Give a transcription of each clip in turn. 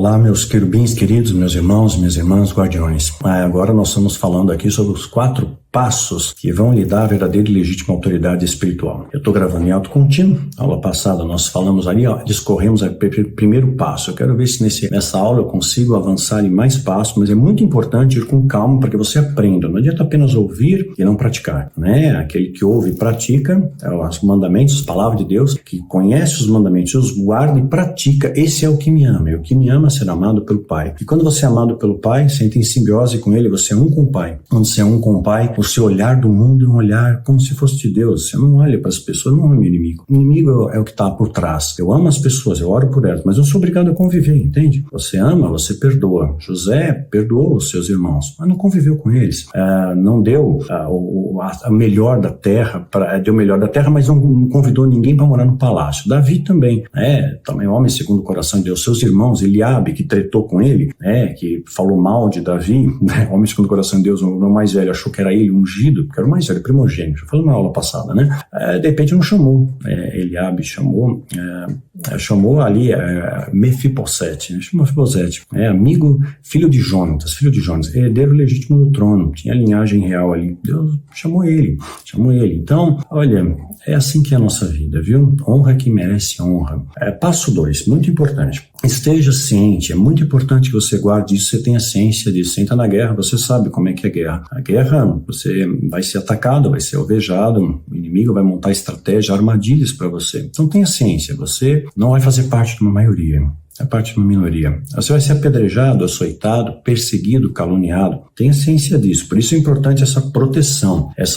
Olá, meus querubins queridos, meus irmãos, minhas irmãs, guardiões. Agora nós estamos falando aqui sobre os 4 passos que vão lhe dar a verdadeira e legítima autoridade espiritual. Eu estou gravando em alto contínuo. Aula passada nós falamos ali, discorremos o primeiro passo. Eu quero ver se nessa aula eu consigo avançar em mais passos, mas é muito importante ir com calma para que você aprenda. Não adianta apenas ouvir e não praticar, né? Aquele que ouve e pratica os mandamentos, as palavras de Deus, que conhece os mandamentos, os guarda e pratica, esse é o que me ama. E o que me ama é ser amado pelo Pai. E quando você é amado pelo Pai, você entra em simbiose com Ele, você é um com o Pai. Quando você é um com o Pai, o seu olhar do mundo é um olhar como se fosse de Deus. Você não olha para as pessoas, não é meu inimigo. O inimigo é o que está por trás. Eu amo as pessoas, eu oro por elas, mas eu sou obrigado a conviver, entende? Você ama, você perdoa. José perdoou os seus irmãos, mas não conviveu com eles. Não deu a melhor da terra, deu o melhor da terra, mas não convidou ninguém para morar no palácio. Davi também, também homem segundo o coração de Deus. Seus irmãos, Eliabe, que tretou com ele, que falou mal de Davi, homem segundo o coração de Deus, o mais velho achou que era ele ungido, porque era o mais velho, primogênito. Eu falei na aula passada, né? De repente não chamou. Eliabe chamou ali Mefibosete, amigo, filho de Jonatas, herdeiro legítimo do trono, tinha linhagem real ali. Deus chamou ele. Então, olha, é assim que é a nossa vida, viu? Honra quem merece honra. Passo 2, muito importante. Esteja ciente, é muito importante que você guarde isso, você tenha ciência disso. Você entra na guerra, você sabe como é que é a guerra. A guerra, você vai ser atacado, vai ser alvejado, o inimigo vai montar estratégia, armadilhas para você. Então tenha ciência, você não vai fazer parte de uma maioria. É parte de uma minoria. Você vai ser apedrejado, açoitado, perseguido, caluniado. Tenha ciência disso. Por isso é importante essa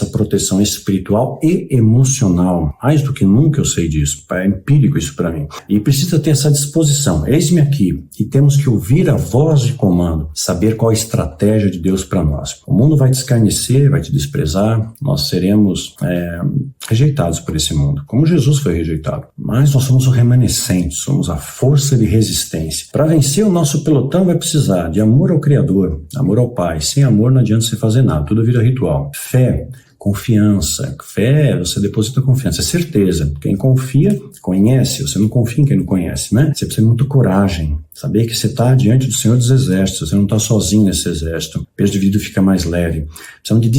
proteção espiritual e emocional. Mais do que nunca eu sei disso. É empírico isso para mim. E precisa ter essa disposição. Eis-me aqui. E temos que ouvir a voz de comando. Saber qual a estratégia de Deus para nós. O mundo vai te escarnecer, vai te desprezar. Nós seremos rejeitados por esse mundo. Como Jesus foi rejeitado. Mas nós somos o remanescente. Somos a força de resistência. Para vencer o nosso pelotão vai precisar de amor ao Criador, amor ao Pai. Sem amor não adianta você fazer nada, tudo vira ritual. Fé, confiança. Fé, você deposita confiança, é certeza. Quem confia, conhece. Você não confia em quem não conhece, né? Você precisa de muita coragem. Saber que você está diante do Senhor dos Exércitos, você não está sozinho nesse exército. O peso de vida fica mais leve. Precisamos de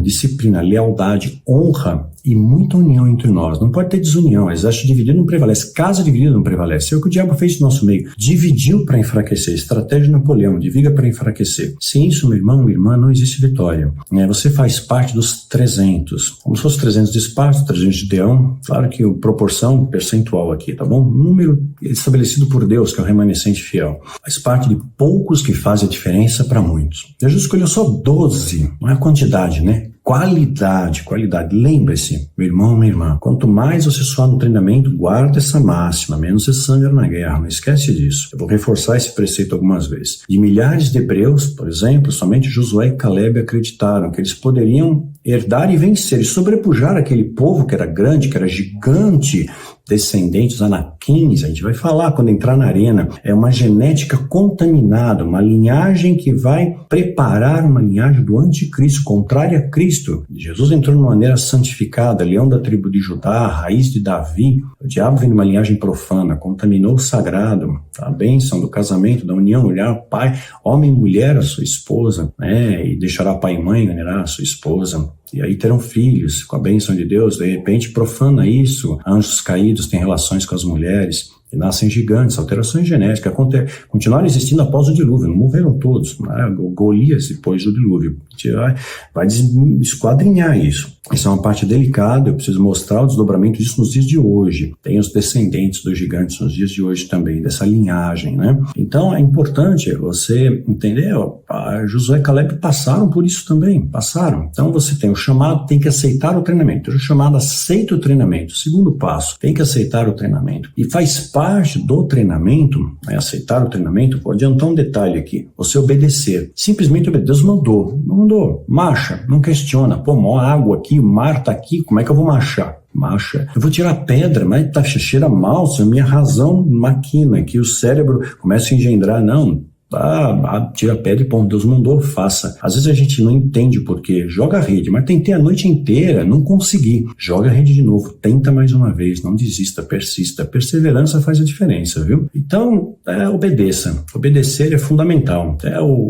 disciplina, lealdade, honra e muita união entre nós. Não pode ter desunião. Exército dividido não prevalece. Casa dividida não prevalece. É o que o diabo fez no nosso meio. Dividiu para enfraquecer. Estratégia de Napoleão. Divida para enfraquecer. Sem isso, meu irmão, minha irmã, não existe vitória. Você faz parte dos 300. Como se fosse 300 de Esparta, 300 de Deão. Claro que a proporção percentual aqui, tá bom? Número estabelecido por Deus, que é o remanecente fiel. Faz parte de poucos que fazem a diferença para muitos. Jesus escolheu só 12. Não é a quantidade, né? Qualidade. Lembre-se, meu irmão, minha irmã, quanto mais você suar no treinamento, guarda essa máxima, menos você sangra na guerra, não esquece disso. Eu vou reforçar esse preceito algumas vezes. De milhares de hebreus, por exemplo, somente Josué e Caleb acreditaram que eles poderiam herdar e vencer e sobrepujar aquele povo que era grande, que era gigante, descendentes anaquins, a gente vai falar quando entrar na arena, é uma genética contaminada, uma linhagem que vai preparar uma linhagem do anticristo, contrária a Cristo. Jesus entrou de uma maneira santificada, leão da tribo de Judá, raiz de Davi. O diabo vem de uma linhagem profana, contaminou o sagrado, a bênção do casamento, da união, olhar pai, homem e mulher, a sua esposa, e deixará pai e mãe, ganhará a sua esposa. E aí terão filhos, com a bênção de Deus, de repente profana isso, anjos caídos têm relações com as mulheres, e nascem gigantes, alterações genéticas, continuaram existindo após o dilúvio, não morreram todos, Golias depois do dilúvio, vai esquadrinhar isso. Isso é uma parte delicada, eu preciso mostrar o desdobramento disso nos dias de hoje. Tem os descendentes dos gigantes nos dias de hoje também, dessa linhagem, né? Então é importante você entender, Josué e Caleb passaram por isso também, passaram. Então você tem o chamado, tem que aceitar o treinamento. O chamado aceita o treinamento. Segundo passo, tem que aceitar o treinamento. E faz parte do treinamento, aceitar o treinamento, vou adiantar um detalhe aqui, você obedecer. Simplesmente obedecer. Deus mandou, marcha, não questiona. Pô, mó água aqui, o mar tá aqui, como é que eu vou marchar? Marcha. Eu vou tirar pedra, mas cheira mal, se a minha razão maquina, que o cérebro começa a engendrar, não. tira a pedra e põe, Deus mandou, faça. Às vezes a gente não entende o porquê, joga a rede, mas tentei a noite inteira, não consegui, joga a rede de novo, tenta mais uma vez, não desista, persista, perseverança faz a diferença, viu? Então, obedeça, obedecer é fundamental,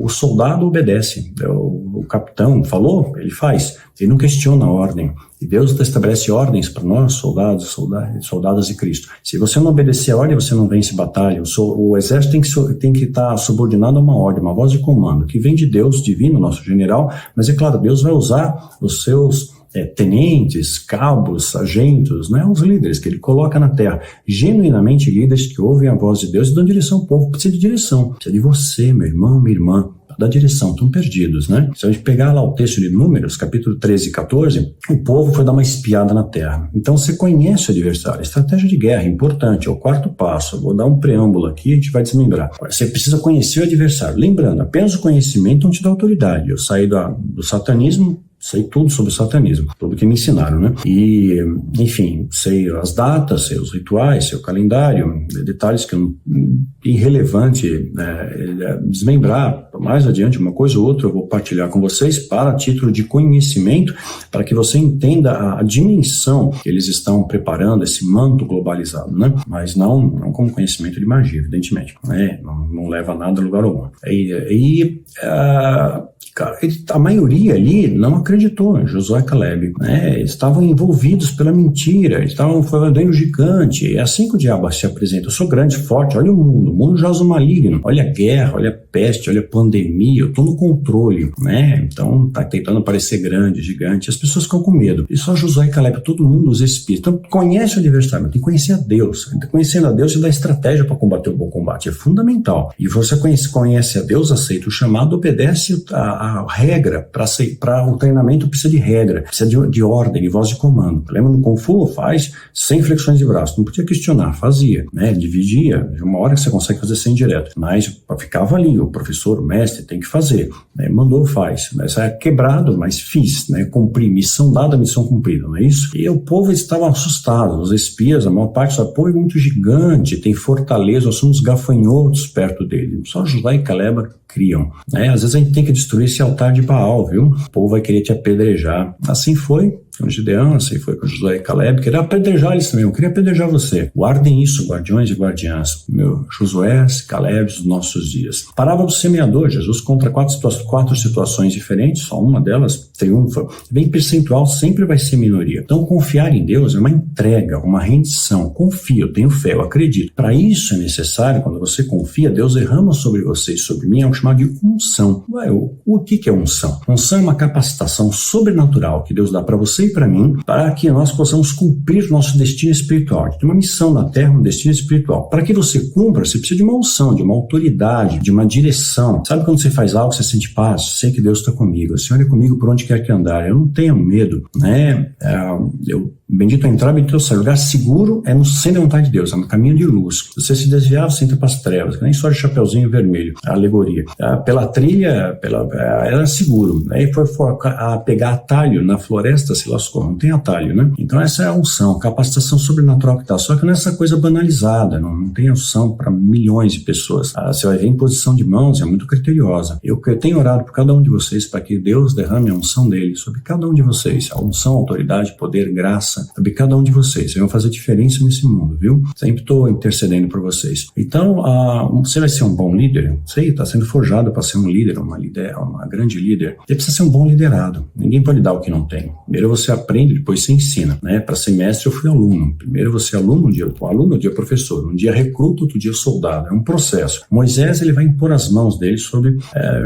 o soldado obedece, o capitão falou, ele faz, ele não questiona a ordem. E Deus estabelece ordens para nós, soldadas de Cristo. Se você não obedecer a ordem, você não vence batalha. O exército tem que estar subordinado a uma ordem, uma voz de comando, que vem de Deus divino, nosso general, mas é claro, Deus vai usar os seus tenentes, cabos, sargentos, né, os líderes que ele coloca na terra, genuinamente líderes que ouvem a voz de Deus e dão direção ao povo. Precisa de direção, precisa de você, meu irmão, minha irmã, da direção, estão perdidos, né? Se a gente pegar lá o texto de Números, capítulo 13 e 14, o povo foi dar uma espiada na terra. Então você conhece o adversário, estratégia de guerra, importante, é o quarto passo. Eu vou dar um preâmbulo aqui, a gente vai desmembrar. Você precisa conhecer o adversário. Lembrando, apenas o conhecimento não te dá autoridade. Eu saí do satanismo, sei tudo sobre o satanismo, tudo que me ensinaram, né? E, enfim, sei as datas, sei os rituais, sei o calendário, detalhes que eu, irrelevante desmembrar. Mais adiante, uma coisa ou outra eu vou partilhar com vocês para título de conhecimento, para que você entenda a dimensão que eles estão preparando, esse manto globalizado, né? Mas não como conhecimento de magia, evidentemente, né? Não leva a nada a lugar algum. A maioria ali não acreditou em Josué e Caleb, né? Eles estavam envolvidos pela mentira, eles estavam falando gigante. É assim que o diabo se apresenta: eu sou grande, forte, olha o mundo jaz o maligno, olha a guerra, olha a peste, olha a pandemia, eu estou no controle, né? Então tá tentando parecer grande, gigante, as pessoas ficam com medo. E só Josué e Caleb, todo mundo, os espíritos. Então conhece o adversário, tem que conhecer a Deus. Conhecendo a Deus, você dá estratégia para combater o bom combate, é fundamental. E você conhece a Deus, aceita o chamado, obedece a regra. Para o treinamento precisa de regra, precisa de ordem, de voz de comando. Lembra no Kung Fu? Faz sem flexões de braço, não podia questionar, fazia, né? Dividia, uma hora que você consegue fazer sem direto, mas ficava ali, o professor, o mestre tem que fazer, né? Mandou, faz, mas é quebrado, mas fiz, né? Cumpri, missão dada, missão cumprida, não é isso? E o povo estava assustado, os espias, a maior parte do povo é muito gigante, tem fortaleza, nós somos gafanhotos perto dele, só Josué e Caleb criam, né? Às vezes a gente tem que destruir esse altar de Baal, viu? O povo vai querer te apedrejar. Assim foi com Gideão, assim foi com Josué e Caleb. Queria apedrejar eles também, eu queria apedrejar você. Guardem isso, guardiões e guardiãs. Meu Josué, Caleb, os nossos dias. Parábola do semeador. Jesus contra quatro situações diferentes, só uma delas triunfa. Bem percentual, sempre vai ser minoria. Então confiar em Deus é uma entrega, uma rendição. Confio, eu tenho fé, eu acredito. Para isso é necessário, quando você confia, Deus derrama sobre você e sobre mim, é o chamado de unção. O que é unção? Unção é uma capacitação sobrenatural que Deus dá para você e para mim, para que nós possamos cumprir nosso destino espiritual. Tem uma missão na Terra, um destino espiritual. Para que você cumpra, você precisa de uma unção, de uma autoridade, de uma direção. Sabe quando você faz algo, você sente paz? Sei que Deus está comigo. O Senhor é comigo por onde quer que andar. Eu não tenho medo, né? Bendito entrar, bendito sair. Lugar seguro é no centro da vontade de Deus, é no caminho de luz. Se você se desviar, você entra para as trevas, que nem só de chapeuzinho vermelho, a alegoria. Pela trilha, era seguro. Aí foi pegar atalho na floresta, se lascou, não tem atalho, né? Então essa é a unção, capacitação sobrenatural que está. Só que não é essa coisa banalizada, não tem unção para milhões de pessoas. Você vai ver em posição de mãos, é muito criteriosa. Eu tenho orado por cada um de vocês para que Deus derrame a unção dele sobre cada um de vocês. A unção, autoridade, poder, graça, sobre cada um de vocês. Vão fazer diferença nesse mundo, viu? Sempre estou intercedendo por vocês. Então, você vai ser um bom líder? Sei, está sendo forjado para ser um líder, uma grande líder. Você precisa ser um bom liderado. Ninguém pode dar o que não tem. Primeiro você aprende, depois você ensina, né? Para ser mestre eu fui aluno. Primeiro você é aluno, um dia professor, um dia recruta, outro dia soldado. É um processo. Moisés, ele vai impor as mãos dele sobre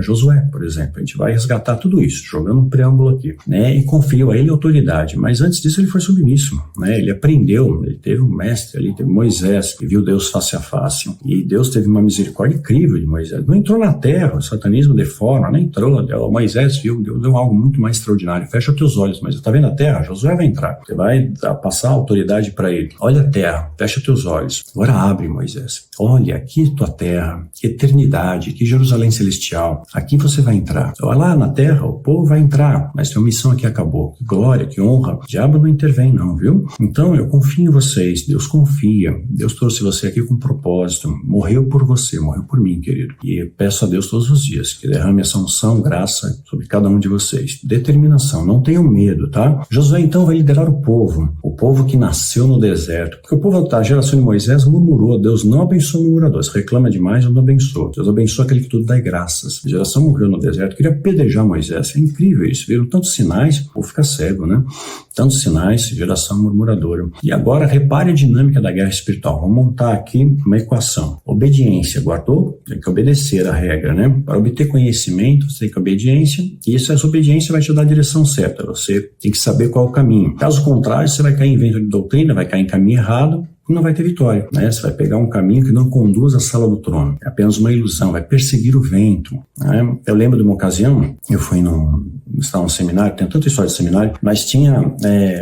Josué, por exemplo. A gente vai resgatar tudo isso, jogando um preâmbulo aqui, né? E confio a ele autoridade. Mas antes disso ele foi submisso, né? Ele aprendeu, ele teve um mestre ali, teve Moisés, que viu Deus face a face. E Deus teve uma misericórdia incrível de Moisés. Não entrou na terra, o satanismo deforma, não entrou. Moisés viu, Deus deu algo muito mais extraordinário. Fecha teus olhos, mas está vendo a terra? Josué vai entrar. Você vai passar a autoridade para ele. Olha a terra, fecha teus olhos. Agora abre, Moisés. Olha, aqui tua terra, que eternidade, que Jerusalém celestial. Aqui você vai entrar. Olha lá na terra, o povo vai entrar, mas tua missão aqui acabou. Que glória, que honra. O diabo não intervém não, viu? Então eu confio em vocês. Deus confia. Deus trouxe você aqui com propósito. Morreu por você, morreu por mim, querido. E eu peço a Deus todos os dias que derrame essa unção, graça sobre cada um de vocês. Determinação, não tenham medo, tá? Josué então vai liderar o povo que nasceu no deserto. Porque o povo da geração de Moisés murmurou. Deus não abençoa murmuradores. Reclama demais, Deus não abençoa. Deus abençoa aquele que tudo dá graças. A geração morreu no deserto. Queria apedrejar Moisés. É incrível isso. Viram tantos sinais, o povo fica cego, né? Tantos sinais, geração murmuradora. E agora repare a dinâmica da guerra espiritual. Vamos montar aqui uma equação. Obediência, guardou? Tem que obedecer a regra, né? Para obter conhecimento, você tem que obediência, e essa obediência vai te dar a direção certa. Você tem que saber qual é o caminho. Caso contrário, você vai cair em vento de doutrina, vai cair em caminho errado, e não vai ter vitória, né? Você vai pegar um caminho que não conduz à sala do trono. É apenas uma ilusão, vai perseguir o vento, né? Eu lembro de uma ocasião, eu fui estava num seminário, tem tanta história de seminário, mas tinha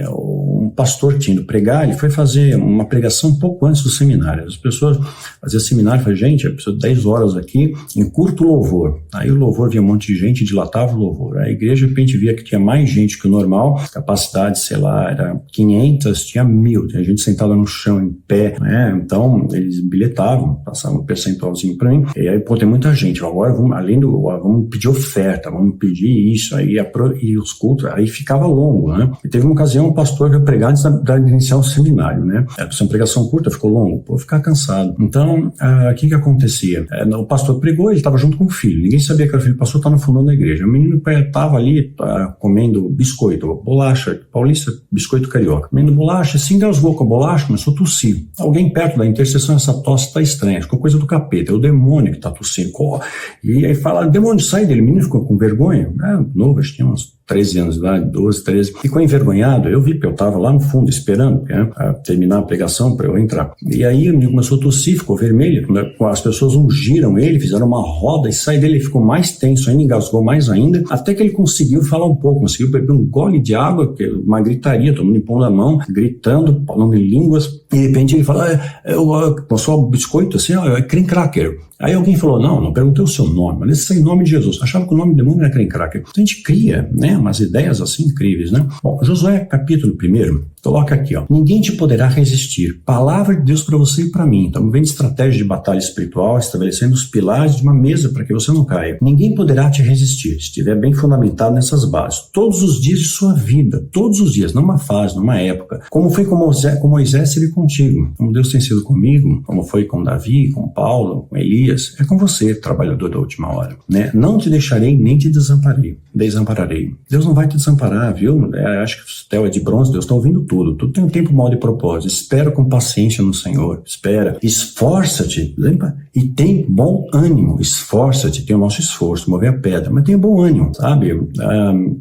um pastor que tinha ido pregar, ele foi fazer uma pregação um pouco antes do seminário. As pessoas faziam seminário, falavam, gente, eu preciso de 10 horas aqui, em curto louvor. Aí o louvor via um monte de gente, dilatava o louvor. A igreja, de repente, via que tinha mais gente que o normal, capacidade, sei lá, era 500, tinha 1000, tinha gente sentada no chão, em pé, né? Então, eles bilhetavam, passavam um percentualzinho para mim, e aí, pô, tem muita gente, agora vamos pedir oferta, vamos pedir isso, aí e os cultos, aí ficava longo, né? E teve uma ocasião, um pastor que ia pregar antes de iniciar o seminário, né? Essa pregação curta ficou longo, pô, ficar cansado. Então, o que acontecia? O pastor pregou, ele estava junto com o filho, ninguém sabia que era o filho, o pastor estava no fundão da igreja, o menino estava ali comendo biscoito, bolacha, paulista, biscoito carioca, comendo bolacha, se engasgou com a bolacha, começou a tossir. Alguém perto da intercessão, essa tosse está estranha, ficou coisa do capeta, é o demônio que está tossindo. E aí fala, demônio, sai dele, o menino ficou com vergonha, novo, acho que tinha uns 13 anos de idade, 12, 13, ficou envergonhado. Eu vi que eu estava lá no fundo esperando, né, terminar a pregação para eu entrar. E aí o menino começou a tossir, ficou vermelho, as pessoas ungiram ele, fizeram uma roda e sai dele, ele ficou mais tenso ainda, engasgou mais ainda, até que ele conseguiu falar um pouco, conseguiu beber um gole de água, uma gritaria, todo mundo impondo a mão, gritando, falando em línguas, e de repente ele fala, passou o biscoito assim, é cream cracker. Aí alguém falou, não perguntei o seu nome, mas esse é em nome de Jesus. Achava que o nome do demônio era cream cracker. Então a gente cria, né, umas ideias assim incríveis, né? Bom, Josué, capítulo 1, coloca aqui, ó. Ninguém te poderá resistir. Palavra de Deus para você e para mim. Então vem de estratégia de batalha espiritual, estabelecendo os pilares de uma mesa para que você não caia. Ninguém poderá te resistir, se estiver bem fundamentado nessas bases. Todos os dias de sua vida, todos os dias, numa fase, numa época. Como foi com Moisés, ele contigo. Como Deus tem sido comigo, como foi com Davi, com Paulo, com Elias, é com você, trabalhador da última hora, né? Não te deixarei nem te desampararei. Deus não vai te desamparar, viu? Acho que o céu é de bronze, Deus está ouvindo tudo tem um tempo, modo e propósito. Espera com paciência no Senhor, espera, esforça-te, lembra? E tem bom ânimo, esforça-te, tem o nosso esforço, mover a pedra, mas tem bom ânimo, sabe?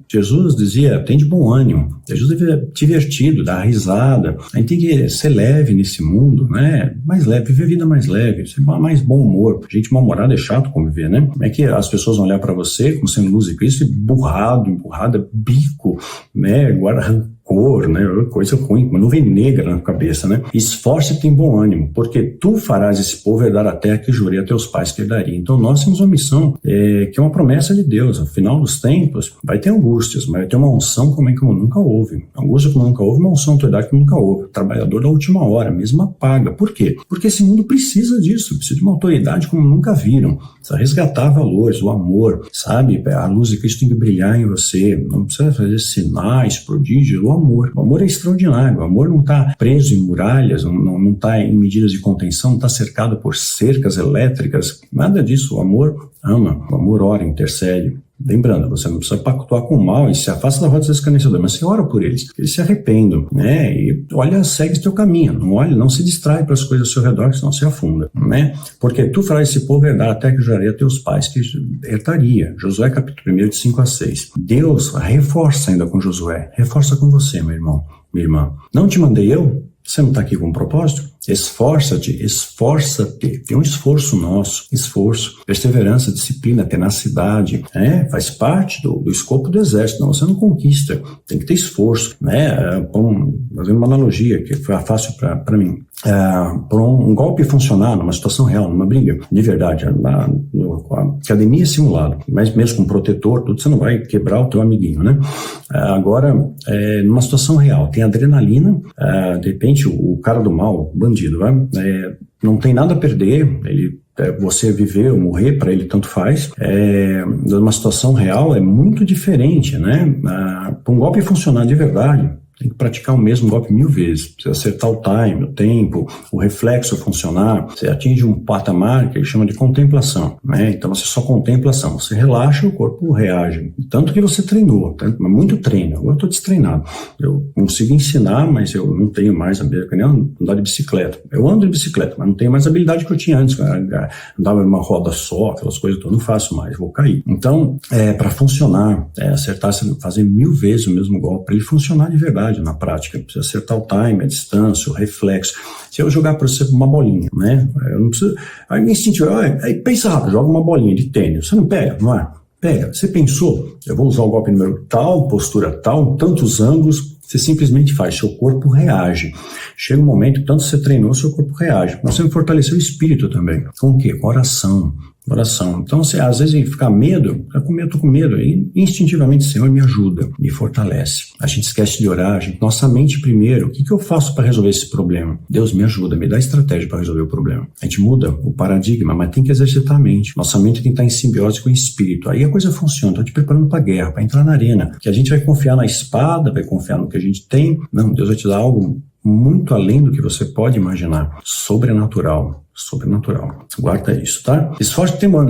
Jesus dizia, tem de bom ânimo. Jesus é divertido, dá risada. A gente tem que ser leve nesse mundo, né? Mais leve, viver a vida mais leve, ser mais bom humor. Gente mal-humorada é chato conviver, né? Como é que as pessoas vão olhar para você como sendo luz e Cristo, empurrada, bico, né? Agora rancor, né? Coisa ruim, uma nuvem negra na cabeça, né? Esforce-te e tem bom ânimo, porque tu farás esse povo herdar a terra que jurei a teus pais que herdaria. Então nós temos uma missão, que é uma promessa de Deus. Ao final dos tempos, vai ter angústias, mas vai ter uma unção como nunca houve. Angústia como nunca houve, uma unção autoridade como nunca houve. Trabalhador da última hora, mesma paga. Por quê? Porque esse mundo precisa disso, precisa de uma autoridade como nunca viram. Precisa resgatar valores, o amor, sabe? A luz de Cristo tem que brilhar em você. Não precisa fazer sinais, prodígios, o amor. O amor é extraordinário. O amor não está preso em muralhas, não está em medidas de contenção, não está cercado por cercas elétricas. Nada disso. O amor ama, o amor ora, intercede. Lembrando, você não precisa pactuar com o mal e se afasta da roda dos escarnecedores, mas você ora por eles, que eles se arrependam, né? E olha, segue o teu caminho, não se distrai para as coisas ao seu redor, senão se afunda, né? Porque tu farás esse povo herdar até que jurei a teus pais que herdaria. Josué capítulo 1, de 5 a 6. Deus reforça ainda com Josué, reforça com você, meu irmão, minha irmã. Não te mandei eu? Você não está aqui com um propósito? Esforça-te, esforça-te. Tem um esforço nosso, esforço, perseverança, disciplina, tenacidade, faz parte do escopo do exército. Não, você não conquista, tem que ter esforço, né? Fazendo uma analogia que foi fácil para mim. Por um golpe funcionar numa situação real, numa briga, de verdade, a academia é simulado, mas mesmo com protetor, tudo, você não vai quebrar o teu amiguinho, né? Agora, numa situação real, tem adrenalina, de repente o cara do mal, o bandido, não tem nada a perder, você viver ou morrer, para ele tanto faz. Numa situação real é muito diferente, né? Para um golpe funcionar de verdade, tem que praticar o mesmo golpe 1000 vezes. Você acertar o time, o tempo, o reflexo funcionar. Você atinge um patamar que ele chama de contemplação, né? Então você só contempla ação. Você relaxa, o corpo reage. Tanto que você treinou, muito treino. Agora eu estou destreinado. Eu consigo ensinar, mas eu não tenho mais habilidade, que nem andar de bicicleta. Eu ando de bicicleta, mas não tenho mais a habilidade que eu tinha antes. Andava em uma roda só, aquelas coisas, eu não faço mais, vou cair. Então, para funcionar, acertar, fazer 1000 vezes o mesmo golpe, para ele funcionar de verdade na prática, precisa acertar o time, a distância, o reflexo. Se eu jogar para você uma bolinha, né? Eu não preciso. Aí instintivo, aí pensa rápido, joga uma bolinha de tênis. Você não pega, não é? Pega. Você pensou, eu vou usar o golpe número tal, postura tal, tantos ângulos. Você simplesmente faz, seu corpo reage. Chega um momento que tanto você treinou, seu corpo reage. Nós temos que fortalecer o espírito também. Com o quê? Oração. Então, você, às vezes, fica medo, eu tô com medo, e instintivamente, Senhor, me ajuda, me fortalece. A gente esquece de orar, nossa mente primeiro, o que eu faço para resolver esse problema? Deus me ajuda, me dá estratégia para resolver o problema. A gente muda o paradigma, mas tem que exercitar a mente. Nossa mente tem que estar em simbiose com o espírito. Aí a coisa funciona, estou te preparando para a guerra, para entrar na arena, que a gente vai confiar na espada, vai confiar no que a gente tem. Não, Deus vai te dar algo muito além do que você pode imaginar, sobrenatural. Guarda isso, tá? Esforço temor,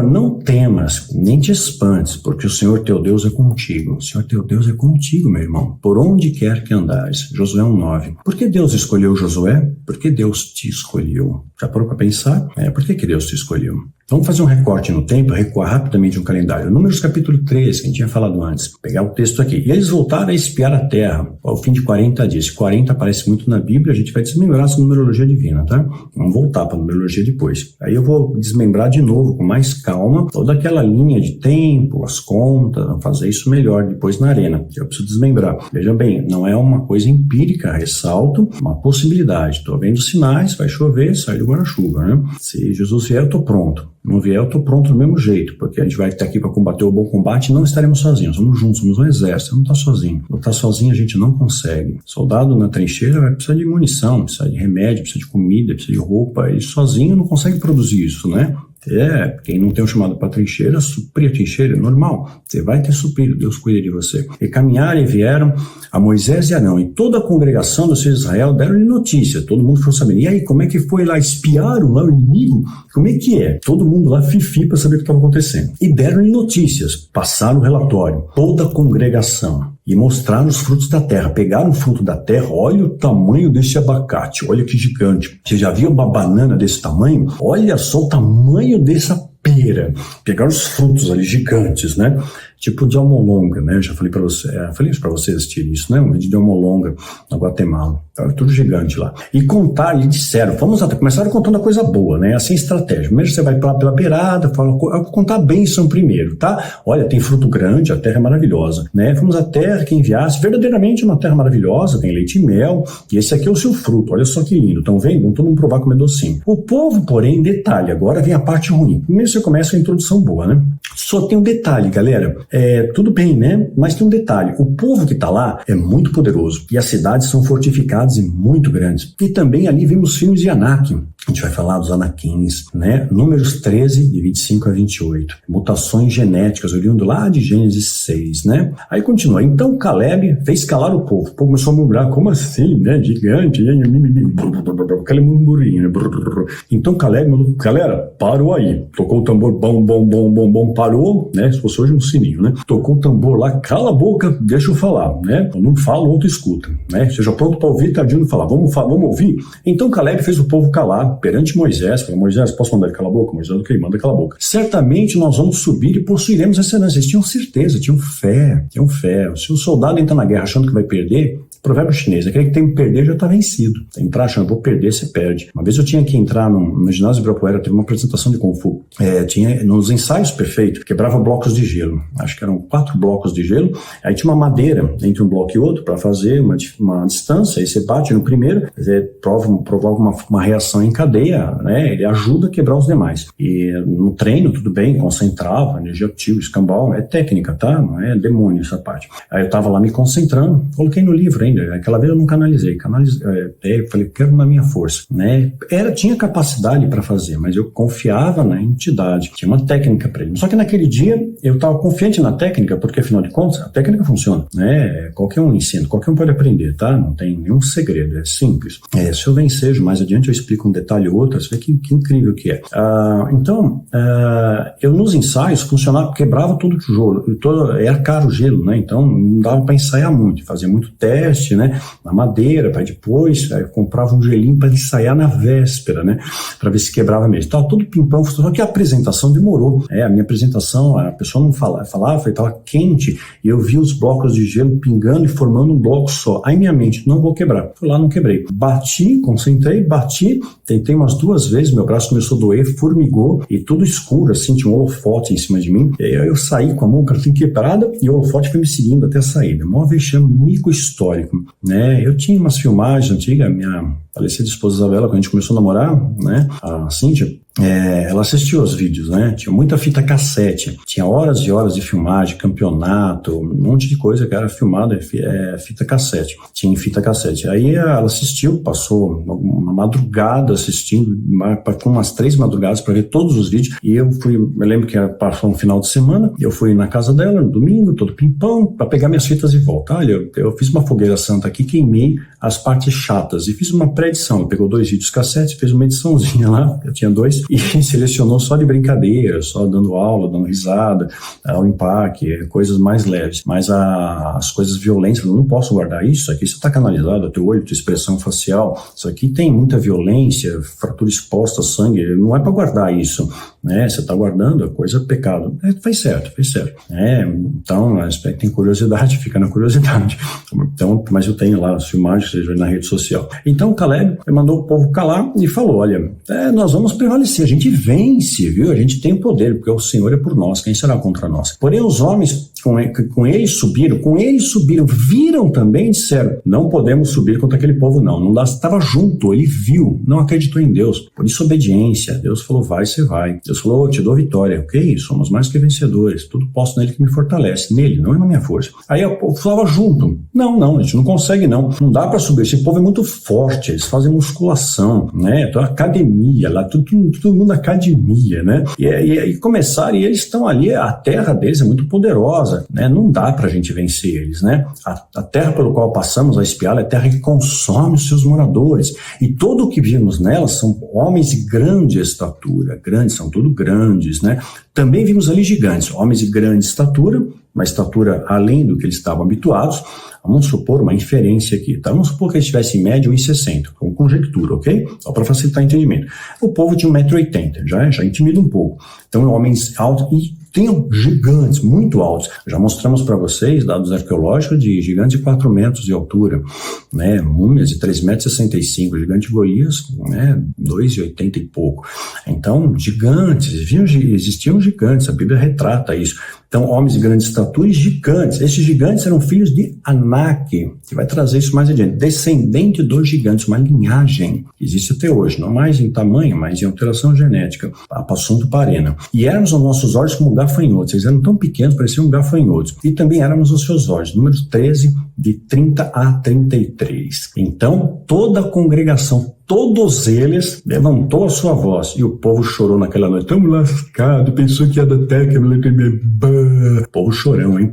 não temas, nem te espantes, porque o Senhor teu Deus é contigo. O Senhor teu Deus é contigo, meu irmão, por onde quer que andares. Josué 1:9. Por que Deus escolheu Josué? Porque Deus te escolheu. Já parou para pensar? Por que Deus te escolheu? Vamos fazer um recorte no tempo, recuar rapidamente um calendário. Números capítulo 3, que a gente tinha falado antes. Pegar o texto aqui. E eles voltaram a espiar a terra ao fim de 40 dias. 40 aparece muito na Bíblia, a gente vai desmembrar essa numerologia divina, tá? Vamos voltar para a numerologia depois. Aí eu vou desmembrar de novo, com mais calma, toda aquela linha de tempo, as contas, vamos fazer isso melhor depois na arena, que eu preciso desmembrar. Veja bem, não é uma coisa empírica, ressalto, uma possibilidade. Estou vendo sinais, vai chover, sai do guarda-chuva, né? Se Jesus vier, eu estou pronto. Não vier, eu estou pronto do mesmo jeito, porque a gente vai estar aqui para combater o bom combate e não estaremos sozinhos, somos juntos, somos um exército, não está sozinho. Lutar sozinho a gente não consegue. Soldado na trincheira vai precisar de munição, precisa de remédio, precisa de comida, precisa de roupa, e sozinho não consegue produzir isso, né? Quem não tem um chamado para trincheira, suprir a trincheira, é normal. Você vai ter suprido, Deus cuida de você. E caminharam e vieram a Moisés e Arão, e toda a congregação dos filhos de Israel deram-lhe notícia, todo mundo ficou sabendo. E aí, como é que foi lá? Espiaram lá o inimigo? Como é que é? Todo mundo lá fifi para saber o que estava acontecendo. E deram-lhe notícias, passaram o relatório, toda a congregação. E mostraram os frutos da terra. Pegaram o fruto da terra, olha o tamanho desse abacate, olha que gigante. Você já viu uma banana desse tamanho? Olha só o tamanho dessa pera. Pegaram os frutos ali gigantes, né? Tipo de almolonga, né? Eu já falei para você, falei para vocês assistirem isso, né? Um vídeo de almolonga na Guatemala. Tava tudo gigante lá. E contaram, e disseram, começaram contando a coisa boa, né? Assim, estratégia. Primeiro você vai pela beirada, fala, eu vou contar a bênção primeiro, tá? Olha, tem fruto grande, a terra é maravilhosa, né? Fomos à terra que enviasse, verdadeiramente uma terra maravilhosa, tem leite e mel, e esse aqui é o seu fruto, olha só que lindo. Então vem, vamos todo mundo provar como é docinho. O povo, porém, detalhe, agora vem a parte ruim. Primeiro você começa a introdução boa, né? Só tem um detalhe, galera. Tudo bem, né? Mas tem um detalhe. O povo que está lá é muito poderoso. E as cidades são fortificadas e muito grandes. E também ali vemos filhos de Anak. A gente vai falar dos Anaquins, né? Números 13, de 25 a 28. Mutações genéticas, oriundo lá de Gênesis 6, né? Aí continua. Então Caleb fez calar o povo. O povo começou a murmurar. Como assim, né? Gigante. Aquele murmurinho, né? Então Caleb mandou, galera, parou aí. Tocou o tambor, bom, bom, bom, bom, bom, parou, né? Se fosse hoje um sininho, né? Tocou o tambor lá, cala a boca, deixa eu falar, né? Eu não falo, o outro escuta, né? Seja pronto para ouvir, tardinho não falar. Vamos ouvir? Então Caleb fez o povo calar perante Moisés. Falou, Moisés, posso mandar ele calar a boca? Moisés, ok, manda calar a boca. Certamente nós vamos subir e possuiremos essa herança. Eles tinham certeza, tinham fé. Se um soldado entra na guerra achando que vai perder, provérbio chinês, aquele que tem que perder já está vencido. Entrar achando, eu vou perder, você perde. Uma vez eu tinha que entrar no ginásio de Ibirapuera, teve uma apresentação de Kung Fu. Tinha nos ensaios perfeitos, quebrava blocos de gelo. Acho que eram 4 blocos de gelo. Aí tinha uma madeira entre um bloco e outro para fazer uma distância. Aí você bate no primeiro, provoca uma reação em cadeia, né? Ele ajuda a quebrar os demais. E no treino, tudo bem, concentrava, energia ativa, escambau, é técnica, tá? Não é demônio essa parte. Aí eu tava lá me concentrando, coloquei no livro ainda. Aquela vez eu não canalizei. Falei, quero na minha força, né? Tinha capacidade para fazer, mas eu confiava na entidade. Tinha uma técnica para ele. Só que naquele dia eu estava confiante na técnica, porque afinal de contas a técnica funciona, né? Qualquer um ensina, qualquer um pode aprender, tá? Não tem nenhum segredo, é simples. Se eu vencer, mais adiante eu explico um detalhe ou outro, você vê que incrível que é. Então, eu nos ensaios funcionava, quebrava todo o tijolo, era caro o gelo, né? Então não dava para ensaiar muito, fazia muito teste, né? Na madeira, para depois eu comprava um gelinho para ensaiar na véspera, né? Para ver se quebrava mesmo. Tava todo pimpão, só que a apresentação demorou. A minha apresentação, a pessoa não falava, estava quente, e eu vi os blocos de gelo pingando e formando um bloco só. Aí minha mente, não vou quebrar. Fui lá, não quebrei. Bati, concentrei, tentei umas 2 vezes, meu braço começou a doer, formigou, e tudo escuro, assim, tinha um holofote em cima de mim. E aí eu saí com a mão quebrada, e o holofote foi me seguindo até a saída. Mó vexame, mico histórico, né? Eu tinha umas filmagens antigas, minha falecida esposa Isabela, quando a gente começou a namorar, né? A Cíntia, ela assistiu aos vídeos, né? Tinha muita fita cassete, tinha horas e horas de filmagem, campeonato, um monte de coisa que era filmada, fita cassete. Tinha fita cassete. Aí ela assistiu, passou uma madrugada assistindo, com umas 3 madrugadas para ver todos os vídeos. E eu lembro que passou um final de semana, e eu fui na casa dela no domingo, todo pimpão, para pegar minhas fitas de volta. Olha, eu fiz uma fogueira santa aqui, queimei as partes chatas e fiz uma pré-edição. Eu pegou 2 vídeos cassete, fez uma ediçãozinha lá, eu tinha 2, e selecionou só de brincadeira, só dando aula, dando risada, ao empaque, coisas mais leves. Mas as coisas violentas, eu não posso guardar isso aqui, você está canalizado, teu olho, tua expressão facial, isso aqui tem muita violência, fratura exposta, sangue, não é para guardar isso, né? Você está guardando, a coisa é pecado. Fez certo. Então, tem curiosidade, fica na curiosidade. Então, mas eu tenho lá as filmagens, seja na rede social. Então, Caleb mandou o povo calar e falou, olha, nós vamos prevalecer, a gente vence, viu? A gente tem o poder, porque o Senhor é por nós, quem será contra nós? Porém, os homens com ele subiram, viram também e disseram, não podemos subir contra aquele povo não dá, estava junto, ele viu, não acreditou em Deus, por isso obediência. Deus falou, vai, você vai. Deus falou, te dou vitória, ok? Somos mais que vencedores, tudo posso nele que me fortalece, nele, não é na minha força. Aí o povo falava junto, não, a gente não consegue não dá para subir, esse povo é muito forte, eles fazem musculação, né? Então, academia, lá, todo mundo na academia, né? E começaram, e eles estão ali, a terra deles é muito poderosa, né? Não dá pra gente vencer eles, né? A terra pelo qual passamos a espiá-la é terra que consome os seus moradores, e todo o que vimos nela são homens de grande estatura, são tudo grandes, né? Também vimos ali gigantes, homens de grande estatura, uma estatura além do que eles estavam habituados. Vamos supor uma inferência aqui, tá? Vamos supor que eles tivessem em média 1,60, com conjectura, ok? Só para facilitar o entendimento. O povo tinha 1,80 m, já intimida um pouco. Então, homens altos e tinham gigantes, muito altos. Já mostramos para vocês dados arqueológicos de gigantes de 4 metros de altura, né? Múmias de 3,65 m, gigante Golias, né? 2,80 e pouco. Então, gigantes, existiam gigantes, a Bíblia retrata isso. Então, homens de grande estatura e gigantes. Esses gigantes eram filhos de Anak, que vai trazer isso mais adiante. Descendente dos gigantes, uma linhagem que existe até hoje, não mais em tamanho, mas em alteração genética, assunto parena. E éramos aos nossos olhos como gafanhotos. Eles eram tão pequenos, pareciam gafanhotos. E também éramos aos seus olhos. Número 13, de 30 a 33. Então, toda a congregação, todos eles levantou a sua voz, e o povo chorou naquela noite. Estamos lascados, pensou que ia dar técnica, povo chorão, hein?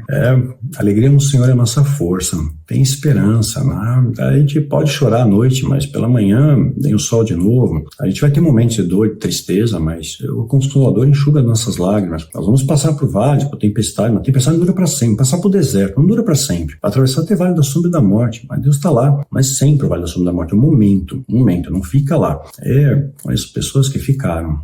Alegria no Senhor é a nossa força, tem esperança, né? A gente pode chorar à noite, mas pela manhã vem o sol de novo. A gente vai ter momentos de dor, de tristeza, mas o Consolador enxuga nossas lágrimas. Nós vamos passar por vale, por tempestade, mas tempestade não dura para sempre. Passar por deserto não dura para sempre. Atravessar até vale da sombra da morte, mas Deus está lá, mas sempre o vale da sombra da morte, um momento, não fica lá. Conheço pessoas que ficaram,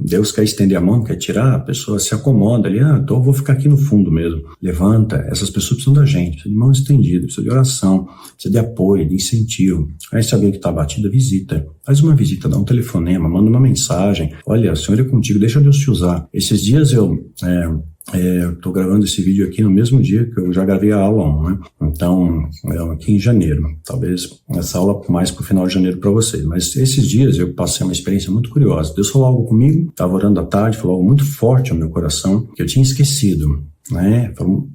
Deus quer estender a mão, quer tirar, a pessoa se acomoda ali, então eu vou ficar aqui no fundo mesmo. Levanta, essas pessoas precisam da gente, precisa de mão estendida, precisa de oração, precisa de apoio, de incentivo. Aí se alguém que está abatida, visita. Faz uma visita, dá um telefonema, manda uma mensagem. Olha, o Senhor é contigo, deixa Deus te usar. Esses dias eu estou gravando esse vídeo aqui no mesmo dia que eu já gravei a aula 1, né? Então, aqui em janeiro. Talvez essa aula mais para o final de janeiro para vocês. Mas esses dias eu passei uma experiência muito curiosa. Deus falou algo comigo, estava orando à tarde, falou algo muito forte ao meu coração, que eu tinha esquecido.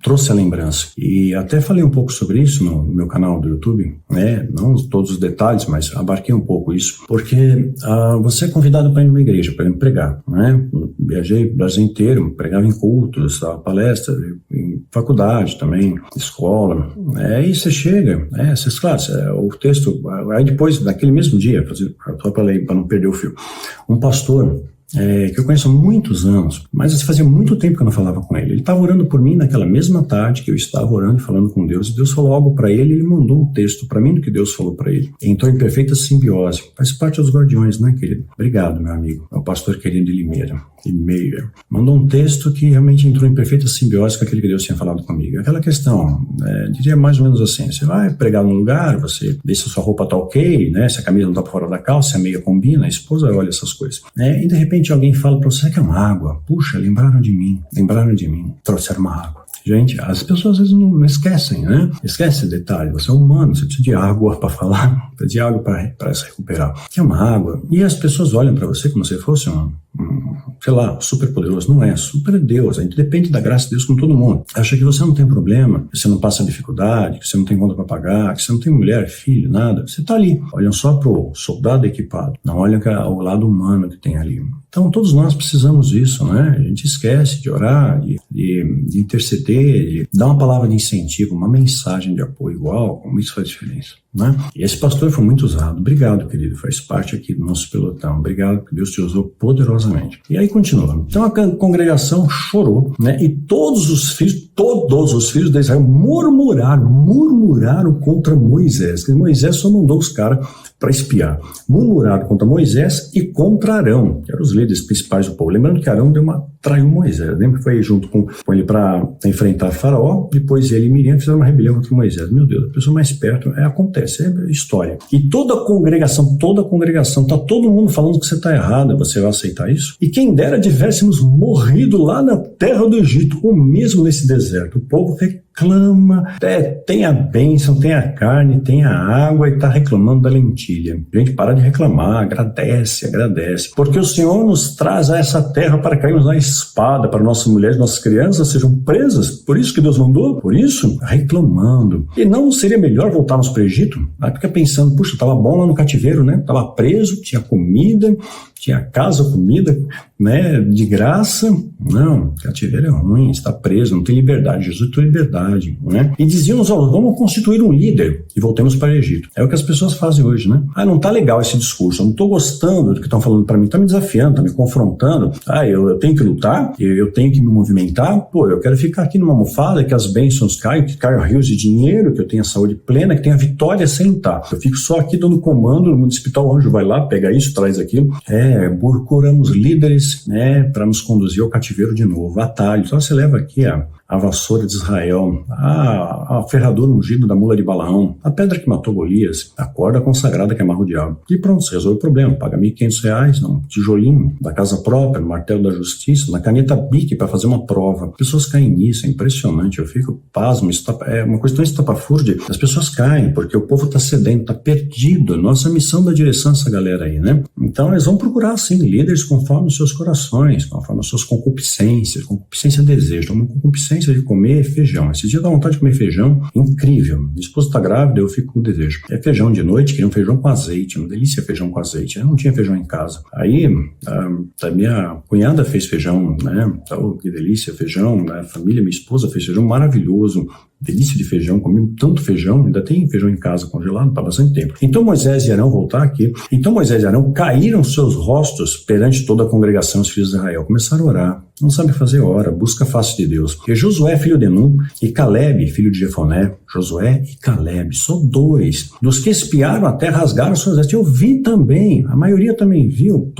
Trouxe a lembrança. E até falei um pouco sobre isso no meu canal do YouTube, não todos os detalhes, mas abarquei um pouco isso, porque você é convidado para ir numa igreja, para pregar, Viajei o Brasil inteiro, pregava em cultos, palestras, em faculdade também, escola, e você chega, claro, o texto, aí depois, naquele mesmo dia, só para não perder o fio, um pastor, que eu conheço há muitos anos, mas fazia muito tempo que eu não falava com ele. Ele estava orando por mim naquela mesma tarde que eu estava orando e falando com Deus, e Deus falou algo para ele, ele mandou um texto para mim do que Deus falou para ele. Entrou em perfeita simbiose. Faz parte dos guardiões, né, querido? Obrigado, meu amigo. É o pastor querido de Limeira. Mandou um texto que realmente entrou em perfeita simbiose com aquele que Deus tinha falado comigo. Aquela questão, diria mais ou menos assim, você vai pregar num lugar, você vê se a sua roupa tá ok, se a camisa não tá por fora da calça, se a meia combina, a esposa olha essas coisas. E de repente alguém fala para você que é uma água. Puxa, lembraram de mim, trouxeram uma água. Gente, as pessoas às vezes não esquecem, Esquece esse detalhe. Você é humano, você precisa de água para falar, precisa de água para se recuperar. Que é uma água. E as pessoas olham para você como se fosse super poderoso. Não é, super Deus. A gente depende da graça de Deus com todo mundo. Acha que você não tem problema, que você não passa dificuldade, que você não tem conta para pagar, que você não tem mulher, filho, nada. Você está ali. Olham só pro soldado equipado. Não olham o lado humano que tem ali. Então, todos nós precisamos disso, A gente esquece de orar, de interceder, de dar uma palavra de incentivo, uma mensagem de apoio. Uau, como isso faz diferença, E esse pastor foi muito usado. Obrigado, querido. Faz parte aqui do nosso pelotão. Obrigado, que Deus te usou poderosamente. E aí continua. Então a congregação chorou, e todos os filhos de Israel murmuraram contra Moisés. Porque Moisés só mandou os caras para espiar. Murmuraram contra Moisés e contra Arão, que eram os líderes principais do povo. Lembrando que Arão traiu Moisés. Lembra que foi junto com ele para enfrentar Faraó, depois ele e Miriam fizeram uma rebelião contra Moisés. Meu Deus, a pessoa mais perto, acontece, é história. E toda a congregação, tá todo mundo falando que você está errada, você vai aceitar isso? E quem dera tivéssemos morrido lá na terra do Egito, ou mesmo nesse deserto. O povo reclama, tem a bênção, tem a carne, tem a água e está reclamando da lentilha. Gente, para de reclamar, agradece, porque o Senhor nos traz a essa terra para cairmos na espada, para nossas mulheres, nossas crianças sejam presas, por isso que Deus mandou, por isso, reclamando. E não seria melhor voltarmos para o Egito? Aí fica pensando, puxa, estava bom lá no cativeiro, estava preso, tinha comida, tinha casa, comida, de graça. Não, cativeiro é ruim, está preso, não tem liberdade. Jesus tem liberdade, E dizíamos, vamos constituir um líder e voltemos para o Egito. É o que as pessoas fazem hoje, não tá legal esse discurso, eu não tô gostando do que estão falando para mim, tá me desafiando, tá me confrontando. Eu tenho que lutar, eu tenho que me movimentar, eu quero ficar aqui numa almofada, que as bênçãos caem, que caiam rios de dinheiro, que eu tenha saúde plena, que tenha vitória sem estar. Eu fico só aqui dando comando, no mundo espiritual, o anjo vai lá, pega isso, traz aquilo. Procuramos líderes, para nos conduzir ao cativeiro de novo, atalho. Então você leva aqui a vassoura de Israel, a ferradura ungida da mula de Balaão, a pedra que matou Golias, a corda consagrada que amarra o diabo. E pronto, você resolve o problema. Paga R$1.500 num tijolinho da casa própria, no martelo da justiça, na caneta Bic para fazer uma prova. As pessoas caem nisso, é impressionante. Eu fico pasmo, é uma coisa tão estapafúrdia. As pessoas caem porque o povo está sedento, está perdido. Nossa missão da direção essa galera aí, Então eles vão procurar, sim, líderes conforme os seus corações, conforme as suas concupiscências. Concupiscência é desejo, uma concupiscência de comer feijão. Esse dia dá vontade de comer feijão, incrível. Minha esposa está grávida, eu fico com desejo. É feijão de noite, queria um feijão com azeite, uma delícia feijão com azeite. Eu não tinha feijão em casa. Aí, a minha cunhada fez feijão, que delícia, feijão, a família, minha esposa fez feijão maravilhoso, delícia de feijão, comi tanto feijão, ainda tem feijão em casa congelado para bastante tempo. Então Moisés e Arão, voltar aqui, então Moisés e Arão caíram seus rostos perante toda a congregação dos filhos de Israel, começaram a orar. Não sabe fazer hora, busca a face de Deus. E Josué, filho de Nun, e Caleb, filho de Jefoné, Josué e Caleb, só dois, dos que espiaram a terra, rasgaram suas vestes. Eu vi também, a maioria também viu,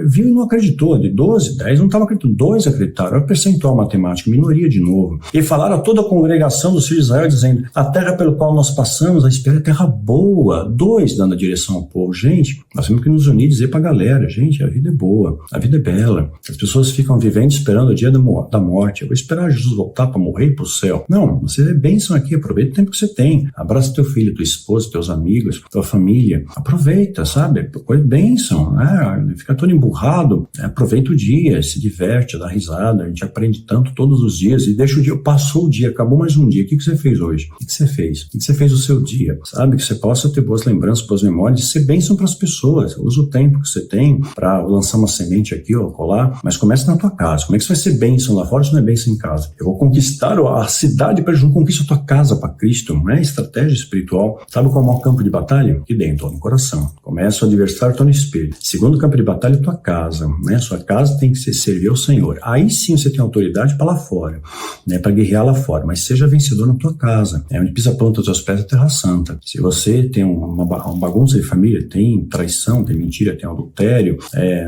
viu e não acreditou. De 12, 10 não estavam acreditando, 2 acreditaram. É o percentual matemático, minoria de novo. E falaram a toda a congregação dos filhos de Israel, dizendo: a terra pelo qual nós passamos, a espera é terra boa. 2 dando a direção ao povo. Gente, nós temos que nos unir e dizer pra galera: gente, a vida é boa, a vida é bela. As pessoas ficam vivendo esperando o dia da morte. Eu vou esperar Jesus voltar para morrer e ir pro céu. Não, você é bênção aqui, aproveita o tempo que você tem. Abraça teu filho, tua esposa, teus amigos, tua família. Aproveita, sabe? Bênção, né? Fica todo emburrado. Aproveita o dia, se diverte, dá risada. A gente aprende tanto todos os dias e deixa o dia. Passou o dia, acabou mais um dia. O que você fez hoje? O que você fez? O que você fez o seu dia? Sabe? Que você possa ter boas lembranças, boas memórias, de ser bênção para as pessoas. Usa o tempo que você tem para lançar uma semente aqui ou colar, mas comece na tua casa. Como é que você vai ser bênção lá fora se não é bênção em casa? Eu vou conquistar a cidade para Jesus, conquista a tua casa para Cristo, não é? Estratégia espiritual. Sabe qual é o maior campo de batalha? Aqui dentro, no coração. Começa o adversário, está no espelho. Segundo campo de batalha é tua casa, né? Sua casa tem que servir ao Senhor. Aí sim você tem autoridade para lá fora, né? Para guerrear lá fora, mas seja vencedor na tua casa. Onde pisa a planta dos teus pés é terra santa. Se você tem uma bagunça de família, tem traição, tem mentira, tem adultério,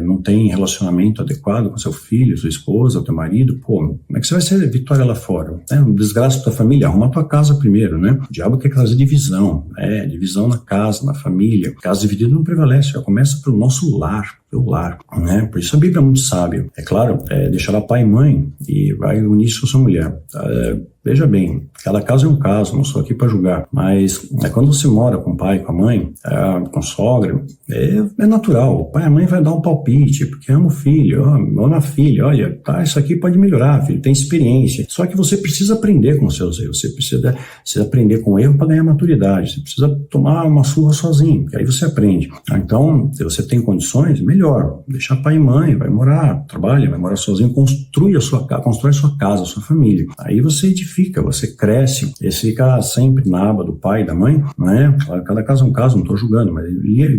não tem relacionamento adequado com seu filho, sua esposa, teu marido, como é que você vai ser vitória lá fora? Um desgraça pra tua família, arruma a tua casa primeiro, né? O diabo quer trazer divisão, divisão na casa, na família. Casa dividida não prevalece, já começa pelo nosso lar, né? Por isso a Bíblia é muito sábia. É claro, deixará pai e mãe e vai unir-se com sua mulher. Veja bem, cada caso é um caso, não sou aqui para julgar, mas quando você mora com o pai, com a mãe, com a sogra, é natural. O pai e a mãe vai dar um palpite, porque ama o filho, ama a filha, olha, tá, isso aqui pode melhorar, filho, tem experiência. Só que você precisa aprender com os seus erros, você precisa aprender com o erro para ganhar maturidade, você precisa tomar uma surra sozinho, que aí você aprende. Então, se você tem condições, melhor, deixar pai e mãe, vai morar, trabalha, vai morar sozinho, constrói a sua casa, a sua família. Aí você edifica, você cresce, esse fica sempre na aba do pai e da mãe, né? Cada caso é um caso, não estou julgando, mas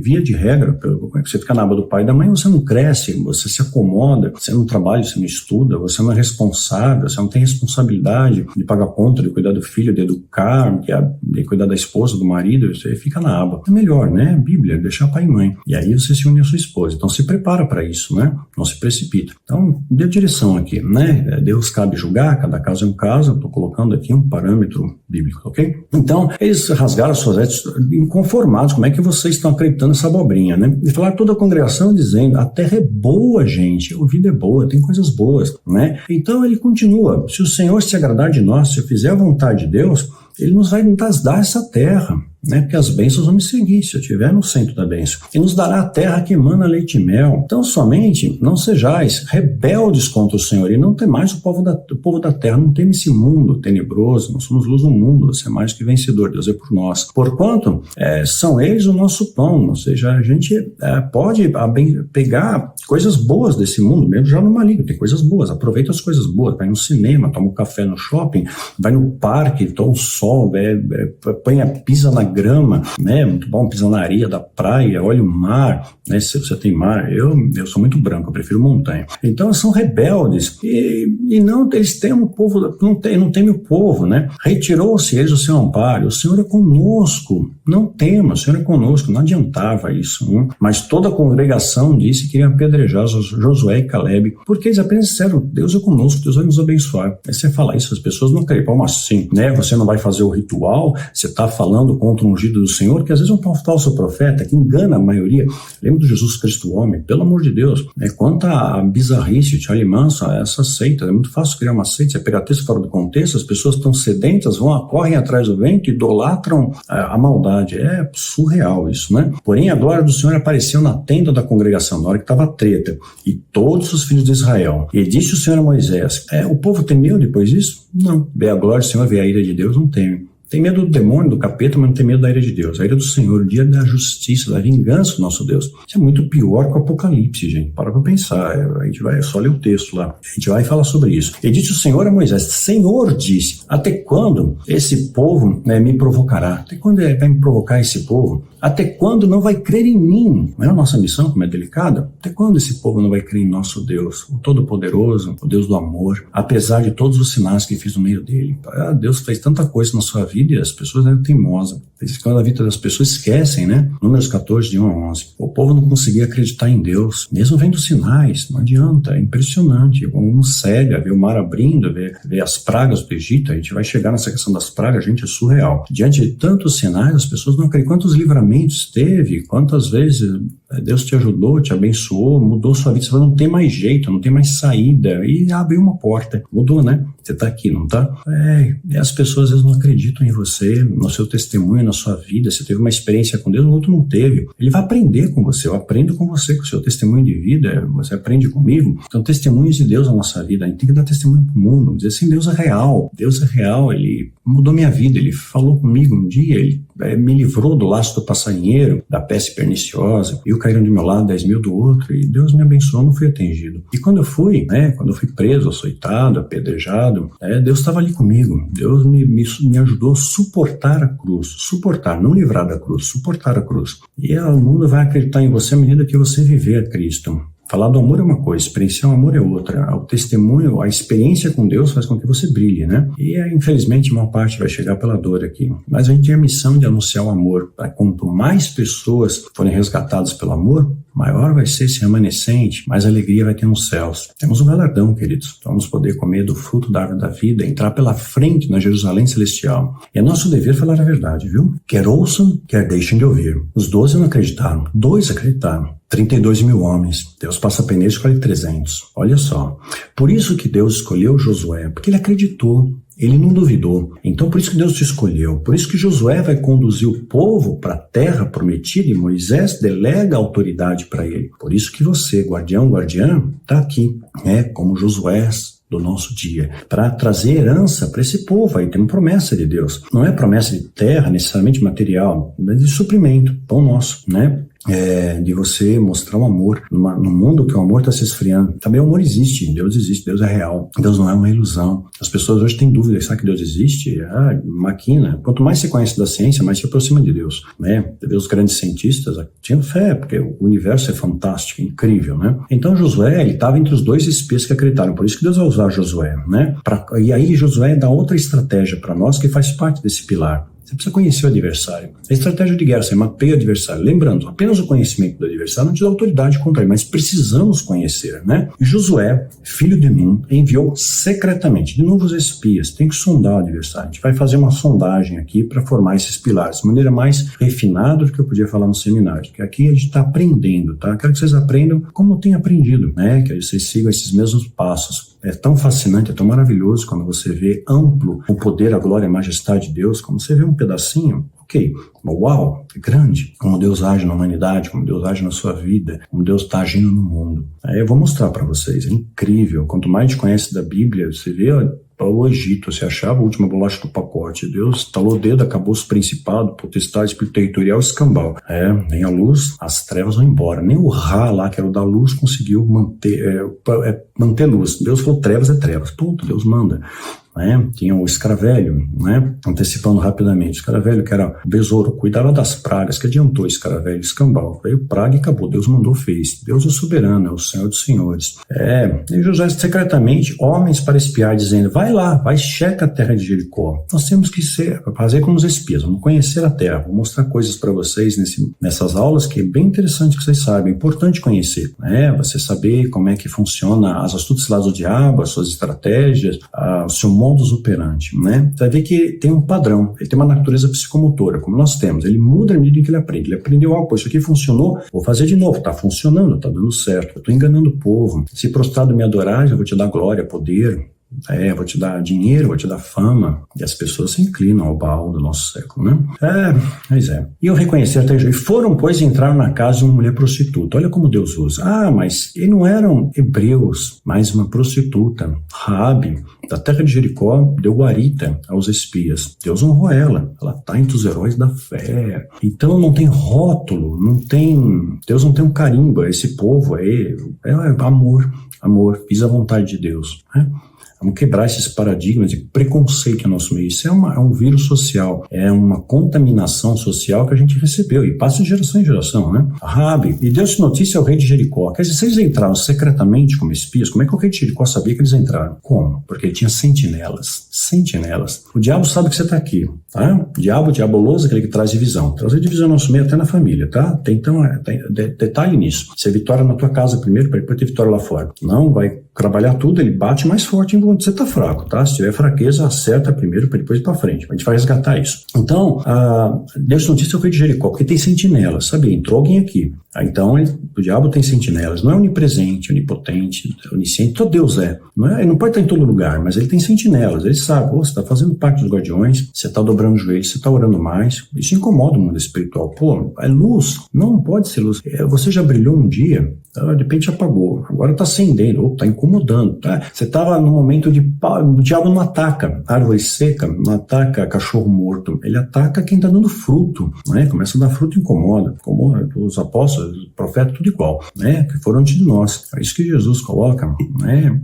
via de regra, você fica na aba do pai e da mãe, você não cresce, você se acomoda, você não trabalha, você não estuda, você não é responsável, você não tem responsabilidade de pagar conta, de cuidar do filho, de educar, de cuidar da esposa, do marido, você fica na aba. É melhor, né? Bíblia, deixar pai e mãe. E aí você se une à sua esposa. Então se prepara para isso, né? Não se precipita. Então, dê a direção aqui, né? Deus cabe julgar, cada caso é um caso, eu estou colocando aqui um parâmetro bíblico, ok? Então, eles rasgaram suas vestes inconformados. Como é que vocês estão acreditando nessa abobrinha, né? E falaram toda a congregação dizendo: a terra é boa, gente, a vida é boa, tem coisas boas, né? Então ele continua: se o Senhor se agradar de nós, se eu fizer a vontade de Deus, ele nos vai dar essa terra, né? Porque as bênçãos vão me seguir, se eu estiver no centro da bênção. E nos dará a terra que emana leite e mel. Então, somente não sejais rebeldes contra o Senhor, e não temais o povo da terra, não teme esse mundo tenebroso, nós somos luz do mundo, você é mais que vencedor, Deus é por nós. Porquanto, são eles o nosso pão, ou seja, a gente pode pegar coisas boas desse mundo, mesmo já no maligno, tem coisas boas, aproveita as coisas boas, vai no cinema, toma um café no shopping, vai no parque, toma o sol, pisa na grama, né? Muito bom, pisa na areia da praia, olha o mar, né? Se você tem mar, eu sou muito branco, eu prefiro montanha. Então são rebeldes e não, eles temem o povo, não temem o povo, né? Retirou-se eles o seu amparo, o Senhor é conosco, não tema, o Senhor é conosco, não adiantava isso, né? Mas toda a congregação disse que iria apedrejar Josué e Caleb, porque eles apenas disseram: Deus é conosco, Deus vai nos abençoar. Aí você fala isso, as pessoas não creem, como assim, né? Você não vai fazer o ritual, você está falando contra o ungido do Senhor, que às vezes é um falso profeta que engana a maioria. Lembra do Jesus Cristo homem? Pelo amor de Deus, quanto à bizarrice, Charlie Manson, essa seita, é muito fácil criar uma seita, você pegar texto fora do contexto, as pessoas estão sedentas, correm atrás do vento, idolatram a maldade. É surreal isso, né? Porém, a glória do Senhor apareceu na tenda da congregação, na hora que estava treta, e todos os filhos de Israel. E disse o Senhor a Moisés: o povo temeu depois disso? Não. Vê a glória do Senhor, vê a ira de Deus, não teme. Tem medo do demônio, do capeta, mas não tem medo da ira de Deus. A ira do Senhor, o dia da justiça, da vingança do nosso Deus. Isso é muito pior que o Apocalipse, gente. Para pra pensar. A gente vai só ler o texto lá. A gente vai falar sobre isso. E disse o Senhor a Moisés: Senhor disse, até quando esse povo me provocará? Até quando vai me provocar esse povo? Até quando não vai crer em mim? Não é a nossa missão, como é delicada? Até quando esse povo não vai crer em nosso Deus, o Todo-Poderoso, o Deus do amor, apesar de todos os sinais que fiz no meio dele? Deus fez tanta coisa na sua vida e as pessoas eram teimosas. Quando a vida das pessoas esquecem, né? Números 14, de 1 a 11. O povo não conseguia acreditar em Deus, mesmo vendo sinais, não adianta, é impressionante. Um cega, vê o mar abrindo, vê as pragas do Egito. A gente vai chegar nessa questão das pragas, gente, é surreal. Diante de tantos sinais, as pessoas não acreditam. Quantos livramentos teve, quantas vezes Deus te ajudou, te abençoou, mudou sua vida. Você fala, não tem mais jeito, não tem mais saída, e abriu uma porta, mudou, né? Você tá aqui, não tá? E as pessoas às vezes não acreditam em você, no seu testemunho, na sua vida. Você teve uma experiência com Deus, o outro não teve. Ele vai aprender com você, eu aprendo com você, com o seu testemunho de vida, você aprende comigo. Então, testemunhos de Deus na nossa vida, a gente tem que dar testemunho pro mundo, dizer assim, Deus é real, Ele mudou minha vida, Ele falou comigo um dia, Ele me livrou do laço do passarinheiro, da peste perniciosa, e caíram de meu lado 10 mil do outro, e Deus me abençoou, não fui atingido. E quando eu fui preso, açoitado, apedrejado, Deus estava ali comigo. Deus me ajudou a suportar a cruz, não livrar da cruz, suportar a cruz. E o mundo vai acreditar em você à medida que você viver a Cristo. Falar do amor é uma coisa, experienciar o amor é outra. O testemunho, a experiência com Deus faz com que você brilhe, né? E infelizmente uma parte vai chegar pela dor aqui. Mas a gente tem a missão de anunciar o amor. Quanto mais pessoas forem resgatadas pelo amor, maior vai ser esse remanescente, mais alegria vai ter nos céus. Temos um galardão, queridos. Vamos poder comer do fruto da árvore da vida, entrar pela frente na Jerusalém Celestial. E é nosso dever falar a verdade, viu? Quer ouçam, quer deixem de ouvir. Os 12 não acreditaram, 2 acreditaram. 32 mil homens. Deus passa a peneira e escolhe 300. Olha só. Por isso que Deus escolheu Josué, porque ele acreditou. Ele não duvidou. Então, por isso que Deus te escolheu. Por isso que Josué vai conduzir o povo para a terra prometida e Moisés delega a autoridade para ele. Por isso que você, guardião, guardiã, está aqui, como Josué do nosso dia, para trazer herança para esse povo. Aí tem uma promessa de Deus. Não é promessa de terra, necessariamente material, mas de suprimento, pão nosso, né? De você mostrar o amor no mundo que o amor está se esfriando. Também o amor existe, Deus é real, Deus não é uma ilusão. As pessoas hoje têm dúvidas, será que Deus existe? Maquina. Quanto mais você conhece da ciência, mais se aproxima de Deus, né? Os grandes cientistas tinham fé, porque o universo é fantástico, incrível, né? Então Josué, ele estava entre os 2 espias que acreditaram, por isso que Deus vai usar Josué, né? E aí Josué dá outra estratégia para nós que faz parte desse pilar. Você precisa conhecer o adversário. A estratégia de guerra, você mapeia o adversário. Lembrando, apenas o conhecimento do adversário não te dá autoridade contra ele, mas precisamos conhecer, né? E Josué, filho de Nun, enviou secretamente, de novo os espias, tem que sondar o adversário. A gente vai fazer uma sondagem aqui para formar esses pilares, de maneira mais refinada do que eu podia falar no seminário, porque aqui a gente está aprendendo, tá? Quero que vocês aprendam como eu tenho aprendido, né? Que vocês sigam esses mesmos passos. É tão fascinante, é tão maravilhoso quando você vê amplo o poder, a glória e a majestade de Deus, como você vê um pedacinho, ok, uau, é grande, como Deus age na humanidade, como Deus age na sua vida, como Deus está agindo no mundo. Aí eu vou mostrar para vocês, é incrível, quanto mais a gente conhece da Bíblia, você vê o Egito, você achava a última bolacha do pacote, Deus estalou o dedo, acabou os principados, potestade, espírito territorial, escambau. Vem a luz, as trevas vão embora. Nem o Ra lá, que era o da luz, conseguiu manter luz. Deus falou, trevas é trevas. Ponto, Deus manda. Tinha o escaravelho, antecipando rapidamente. O escaravelho, que era o besouro, cuidava das pragas, que adiantou o escaravelho, escambau. Veio praga e acabou. Deus mandou, fez. Deus é soberano, é o Senhor dos senhores. E José secretamente, homens para espiar, dizendo, vai lá, vai, checa a terra de Jericó. Nós temos que fazer como os espias, vamos conhecer a terra, vou mostrar coisas para vocês nessas aulas que é bem interessante que vocês saibam, é importante conhecer, você saber como é que funciona as astutas lados do diabo, as suas estratégias, o seu modus operandi, Você vai ver que tem um padrão, ele tem uma natureza psicomotora, como nós temos, ele muda à medida que ele aprende. Ele aprendeu algo, isso aqui funcionou, vou fazer de novo, tá funcionando, tá dando certo, eu tô enganando o povo, se prostrado me adorar, eu vou te dar glória, poder, vou te dar dinheiro, vou te dar fama. E as pessoas se inclinam ao Baal do nosso século, né? Pois é. E eu reconheci até e foram, pois, entrar na casa de uma mulher prostituta. Olha como Deus usa. Mas eles não eram hebreus, mas uma prostituta. Raabe, da terra de Jericó, deu guarita aos espias. Deus honrou ela. Ela está entre os heróis da fé. Então não tem rótulo, Deus não tem um carimbo. Esse povo é amor, fiz a vontade de Deus, né? Vamos quebrar esses paradigmas de preconceito no nosso meio. Isso é um vírus social, é uma contaminação social que a gente recebeu e passa de geração em geração, né? Raabe, e deu-se notícia ao rei de Jericó. Quer dizer, se eles entraram secretamente como espias, como é que o rei de Jericó sabia que eles entraram? Como? Porque ele tinha sentinelas. O diabo sabe que você está aqui, tá? O diaboloso, aquele que traz divisão. Trazer divisão no nosso meio até na família, tá? Tem detalhe nisso. Você vitória na tua casa primeiro, para depois ter vitória lá fora. Não vai trabalhar tudo, ele bate mais forte em onde você está fraco, tá? Se tiver fraqueza, acerta primeiro para depois ir para frente. A gente vai resgatar isso. Então, Deus notícia ao rei de Jericó, porque tem sentinelas, sabe? Entrou alguém aqui. Então, o diabo tem sentinelas. Não é onipresente, onipotente, onisciente. Todo Deus é. Ele não pode estar em todo lugar, mas ele tem sentinelas. Ele sabe, você está fazendo parte dos guardiões, você está dobrando os joelhos, você está orando mais. Isso incomoda o mundo espiritual. É luz. Não pode ser luz. Você já brilhou um dia, de repente apagou. Agora está acendendo, está incomodando. Tá? Você estava no momento o diabo não ataca árvore seca, não ataca cachorro morto. Ele ataca quem está dando fruto. Né? Começa a dar fruto e incomoda. Os apóstolos, os profetas, tudo igual. Né? Que foram antes de nós. É isso que Jesus coloca. Né?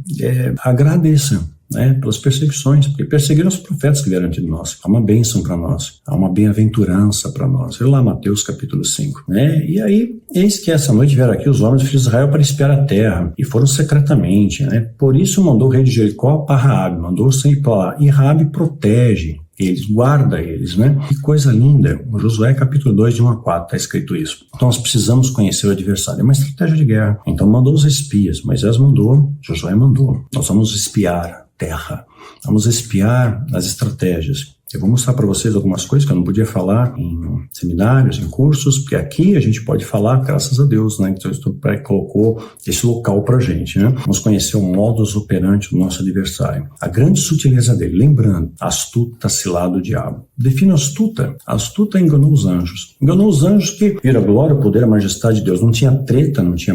Agradeça. Pelas perseguições, porque perseguiram os profetas que vieram antes de nós. Há uma bênção para nós, há uma bem-aventurança para nós. Olha lá Mateus capítulo 5. E aí, eis que essa noite vieram aqui os homens dos filhos de Israel para espiar a terra, e foram secretamente. Por isso mandou o rei de Jericó para Raabe, mandou sempre para lá, e Raabe protege eles, guarda eles, né? Que coisa linda. O Josué capítulo 2, de 1 a 4, está escrito isso. Então nós precisamos conhecer o adversário. É uma estratégia de guerra. Então mandou os espias, Moisés mandou, Josué mandou. Nós vamos espiar terra. Vamos espiar as estratégias. Eu vou mostrar para vocês algumas coisas que eu não podia falar em seminários, em cursos, porque aqui a gente pode falar, graças a Deus, né? Então, o colocou esse local para a gente, né? Vamos conhecer o modus operandi do nosso adversário. A grande sutileza dele, lembrando, astuta cilada do diabo. Defina astuta. Astuta enganou os anjos. Enganou os anjos que viram a glória, o poder, a majestade de Deus. Não tinha treta, não tinha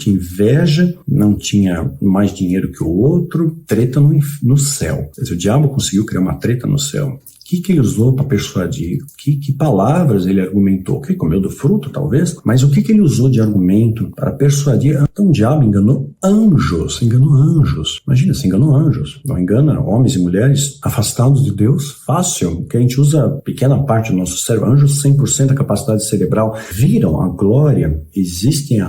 inveja, não tinha mais dinheiro que o outro. Treta no céu. Quer dizer, o diabo conseguiu criar uma treta no céu. O que ele usou para persuadir? Que palavras ele argumentou? Que ele comeu do fruto, talvez? Mas o que ele usou de argumento para persuadir? Então o diabo enganou anjos. Imagina, se enganou anjos. Não engana homens e mulheres afastados de Deus? Fácil, que a gente usa pequena parte do nosso cérebro. Anjos, 100% da capacidade cerebral, viram a glória. Existem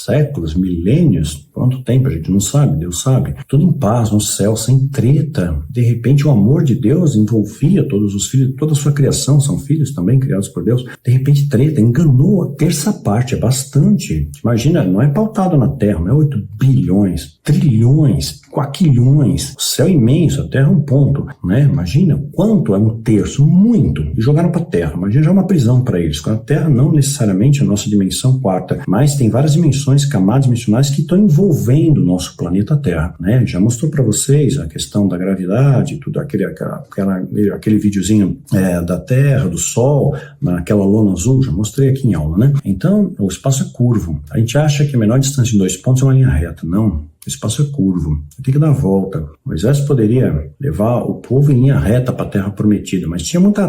séculos, milênios, quanto tempo a gente não sabe, Deus sabe, tudo em paz, no céu, sem treta. De repente o amor de Deus envolvia todos os filhos, toda a sua criação, são filhos também criados por Deus. De repente treta, enganou a terça parte, é bastante. Imagina, não é pautado na Terra, não é 8 bilhões, trilhões, quaquilhões, o céu é imenso, a Terra é um ponto, né? Imagina quanto é um terço, muito, e jogaram para a Terra. Imagina, já é uma prisão para eles. A Terra não necessariamente é a nossa dimensão quarta, mas tem várias dimensões, camadas dimensionais que estão envolvendo o nosso planeta Terra, né? Já mostrou para vocês a questão da gravidade, tudo aquele videozinho da Terra, do Sol, naquela lona azul, já mostrei aqui em aula, né? Então, o espaço é curvo. A gente acha que a menor distância de 2 pontos é uma linha reta. Não. O espaço é curvo, tem que dar a volta. Moisés poderia levar o povo em linha reta para a terra prometida, mas tinha muita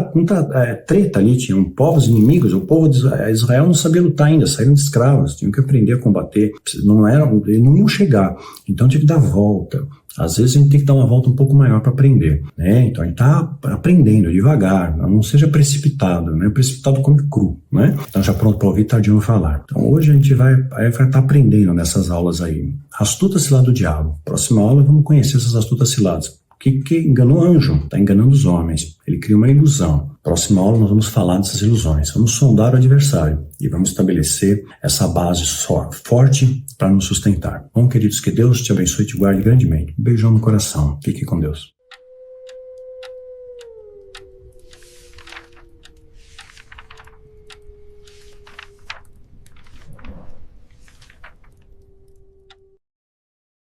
treta ali, tinham povos inimigos. O povo de Israel não sabia lutar ainda, saíram de escravos, tinham que aprender a combater. Eles não iam chegar, então tinha que dar a volta. Às vezes a gente tem que dar uma volta um pouco maior para aprender, né? Então a gente está aprendendo devagar, não seja precipitado, né? Precipitado come cru, né? Então já pronto para ouvir tardinho falar. Então hoje a gente vai estar aprendendo nessas aulas aí. Astuta cilada do diabo. Próxima aula vamos conhecer essas astutas ciladas. Que enganou anjo, está enganando os homens. Ele cria uma ilusão. Próxima aula nós vamos falar dessas ilusões. Vamos sondar o adversário e vamos estabelecer essa base forte para nos sustentar. Bom, queridos, que Deus te abençoe e te guarde grandemente. Um beijão no coração. Fique com Deus.